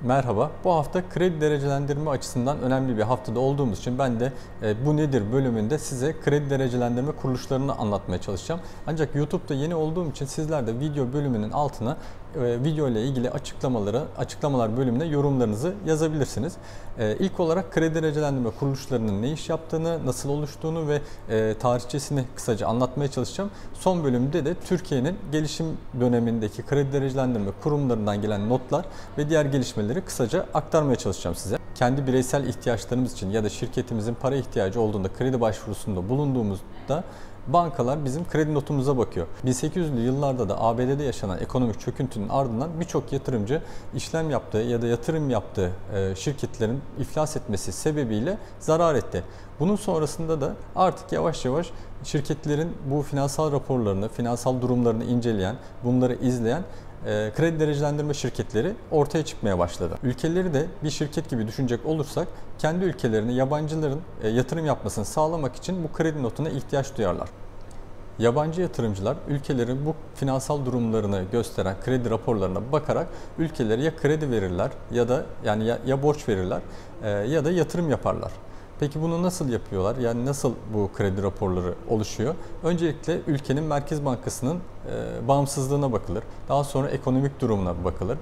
Merhaba. Bu hafta kredi derecelendirme açısından önemli bir haftada olduğumuz için ben de bu nedir bölümünde size kredi derecelendirme kuruluşlarını anlatmaya çalışacağım. Ancak YouTube'da yeni olduğum için sizler de video bölümünün altına video ile ilgili açıklamalar bölümüne yorumlarınızı yazabilirsiniz. İlk olarak kredi derecelendirme kuruluşlarının ne iş yaptığını, nasıl oluştuğunu ve tarihçesini kısaca anlatmaya çalışacağım. Son bölümde de Türkiye'nin gelişim dönemindeki kredi derecelendirme kurumlarından gelen notlar ve diğer gelişmeleri kısaca aktarmaya çalışacağım size. Kendi bireysel ihtiyaçlarımız için ya da şirketimizin para ihtiyacı olduğunda kredi başvurusunda bulunduğumuzda bankalar bizim kredi notumuza bakıyor. 1800'lü yıllarda da ABD'de yaşanan ekonomik çöküntünün ardından birçok yatırımcı işlem yaptığı ya da yatırım yaptığı şirketlerin iflas etmesi sebebiyle zarar etti. Bunun sonrasında da artık yavaş yavaş şirketlerin bu finansal raporlarını, finansal durumlarını inceleyen, bunları izleyen kredi derecelendirme şirketleri ortaya çıkmaya başladı. Ülkeleri de bir şirket gibi düşünecek olursak kendi ülkelerine yabancıların yatırım yapmasını sağlamak için bu kredi notuna ihtiyaç duyarlar. Yabancı yatırımcılar ülkelerin bu finansal durumlarını gösteren kredi raporlarına bakarak ülkelere ya kredi verirler ya da ya borç verirler ya da yatırım yaparlar. Peki bunu nasıl yapıyorlar? Yani nasıl bu kredi raporları oluşuyor? Öncelikle ülkenin Merkez Bankası'nın bağımsızlığına bakılır. Daha sonra ekonomik durumuna bakılır.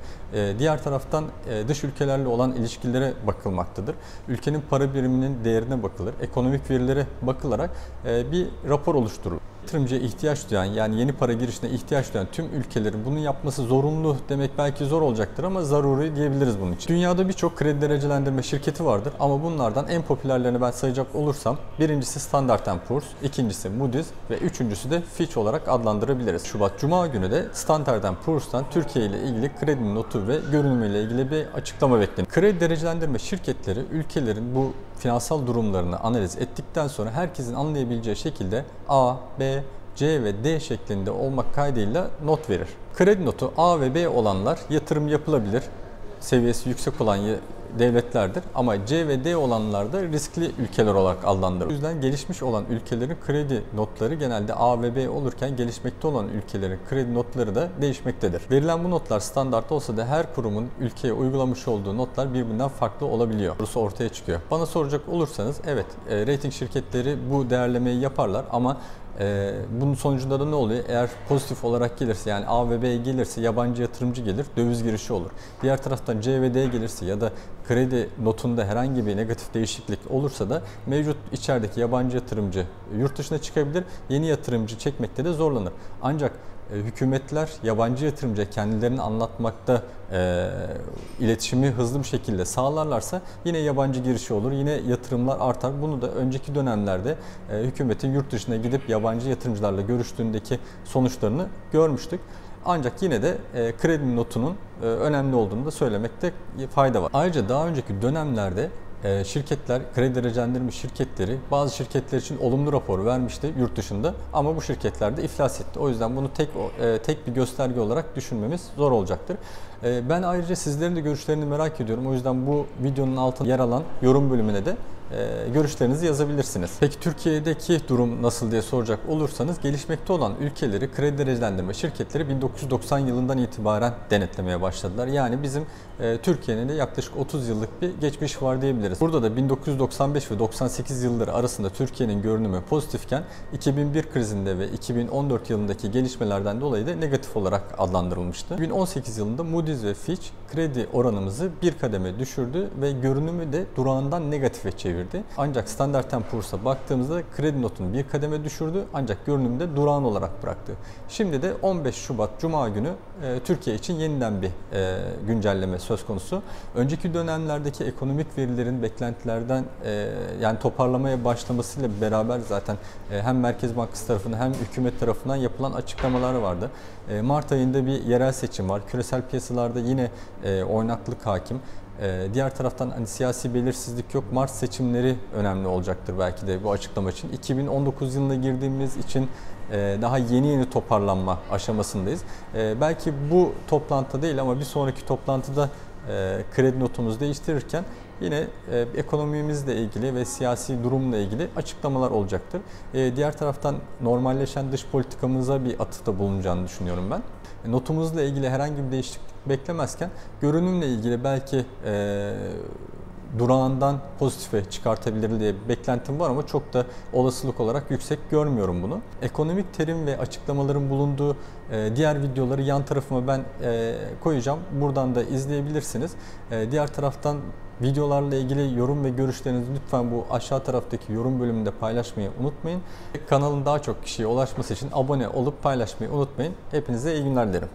Diğer taraftan dış ülkelerle olan ilişkilere bakılmaktadır. Ülkenin para biriminin değerine bakılır. Ekonomik verilere bakılarak bir rapor oluşturulur. Yatırımcıya ihtiyaç duyan, yani yeni para girişine ihtiyaç duyan tüm ülkelerin bunu yapması zorunlu demek belki zor olacaktır ama zaruri diyebiliriz bunun için. Dünyada birçok kredi derecelendirme şirketi vardır ama bunlardan en popülerlerini ben sayacak olursam birincisi Standard & Poor's, ikincisi Moody's ve üçüncüsü de Fitch olarak adlandırabiliriz. Şubat Cuma günü de Standard & Poor's'tan Türkiye ile ilgili kredi notu ve görünümü ile ilgili bir açıklama bekleniyor. Kredi derecelendirme şirketleri ülkelerin bu finansal durumlarını analiz ettikten sonra herkesin anlayabileceği şekilde A, B, C ve D şeklinde olmak kaydıyla not verir. Kredi notu A ve B olanlar yatırım yapılabilir seviyesi yüksek olan devletlerdir ama C ve D olanlar da riskli ülkeler olarak adlandırılır. O yüzden gelişmiş olan ülkelerin kredi notları genelde A ve B olurken gelişmekte olan ülkelerin kredi notları da değişmektedir. Verilen bu notlar standart olsa da her kurumun ülkeye uygulamış olduğu notlar birbirinden farklı olabiliyor. Burası ortaya çıkıyor. Bana soracak olursanız evet, rating şirketleri bu değerlemeyi yaparlar ama bunun sonucunda da ne oluyor? Eğer pozitif olarak gelirse, yani A ve B gelirse yabancı yatırımcı gelir, döviz girişi olur. Diğer taraftan C ve D gelirse ya da kredi notunda herhangi bir negatif değişiklik olursa da mevcut içerideki yabancı yatırımcı yurt dışına çıkabilir, yeni yatırımcı çekmekte de zorlanır. Ancak hükümetler yabancı yatırımcıya kendilerini anlatmakta iletişimi hızlı bir şekilde sağlarlarsa yine yabancı girişi olur, yine yatırımlar artar. Bunu da önceki dönemlerde hükümetin yurt dışına gidip yabancı yatırımcılarla görüştüğündeki sonuçlarını görmüştük. Ancak yine de kredi notunun önemli olduğunu da söylemekte fayda var. Ayrıca daha önceki dönemlerde şirketler, kredi derecelendirme şirketleri bazı şirketler için olumlu rapor vermişti yurt dışında ama bu şirketler de iflas etti. O yüzden bunu tek bir gösterge olarak düşünmemiz zor olacaktır. Ben ayrıca sizlerin de görüşlerini merak ediyorum. O yüzden bu videonun altında yer alan yorum bölümüne de görüşlerinizi yazabilirsiniz. Peki Türkiye'deki durum nasıl diye soracak olursanız, gelişmekte olan ülkeleri kredi derecelendirme şirketleri 1990 yılından itibaren denetlemeye başladılar. Yani bizim Türkiye'nin de yaklaşık 30 yıllık bir geçmiş var diyebiliriz. Burada da 1995 ve 98 yılları arasında Türkiye'nin görünümü pozitifken 2001 krizinde ve 2014 yılındaki gelişmelerden dolayı da negatif olarak adlandırılmıştı. 2018 yılında Moody's ve Fitch kredi oranımızı bir kademe düşürdü ve görünümü de durağından negatife çevirdi. Ancak Standard & Poor's'a baktığımızda kredi notunu bir kademe düşürdü ancak görünümü de durağan olarak bıraktı. Şimdi de 15 Şubat Cuma günü Türkiye için yeniden bir güncelleme söz konusu. Önceki dönemlerdeki ekonomik verilerin beklentilerden yani toparlamaya başlamasıyla beraber zaten hem Merkez Bankası tarafından hem hükümet tarafından yapılan açıklamalar vardı. Mart ayında bir yerel seçim var. Küresel piyasalarda yine oynaklık hakim. Diğer taraftan hani siyasi belirsizlik yok. Mart seçimleri önemli olacaktır belki de bu açıklama için. 2019 yılına girdiğimiz için daha yeni toparlanma aşamasındayız. Belki bu toplantıda değil ama bir sonraki toplantıda kredi notumuzu değiştirirken yine ekonomimizle ilgili ve siyasi durumla ilgili açıklamalar olacaktır. Diğer taraftan normalleşen dış politikamıza bir atıfta bulunacağını düşünüyorum ben. Notumuzla ilgili herhangi bir değişiklik çok beklemezken görünümle ilgili belki durağından pozitife çıkartabilir diye bir beklentim var ama çok da olasılık olarak yüksek görmüyorum bunu. Ekonomik terim ve açıklamaların bulunduğu diğer videoları yan tarafıma ben koyacağım. Buradan da izleyebilirsiniz. Diğer taraftan videolarla ilgili yorum ve görüşlerinizi lütfen bu aşağı taraftaki yorum bölümünde paylaşmayı unutmayın. Kanalın daha çok kişiye ulaşması için abone olup paylaşmayı unutmayın. Hepinize iyi günler dilerim.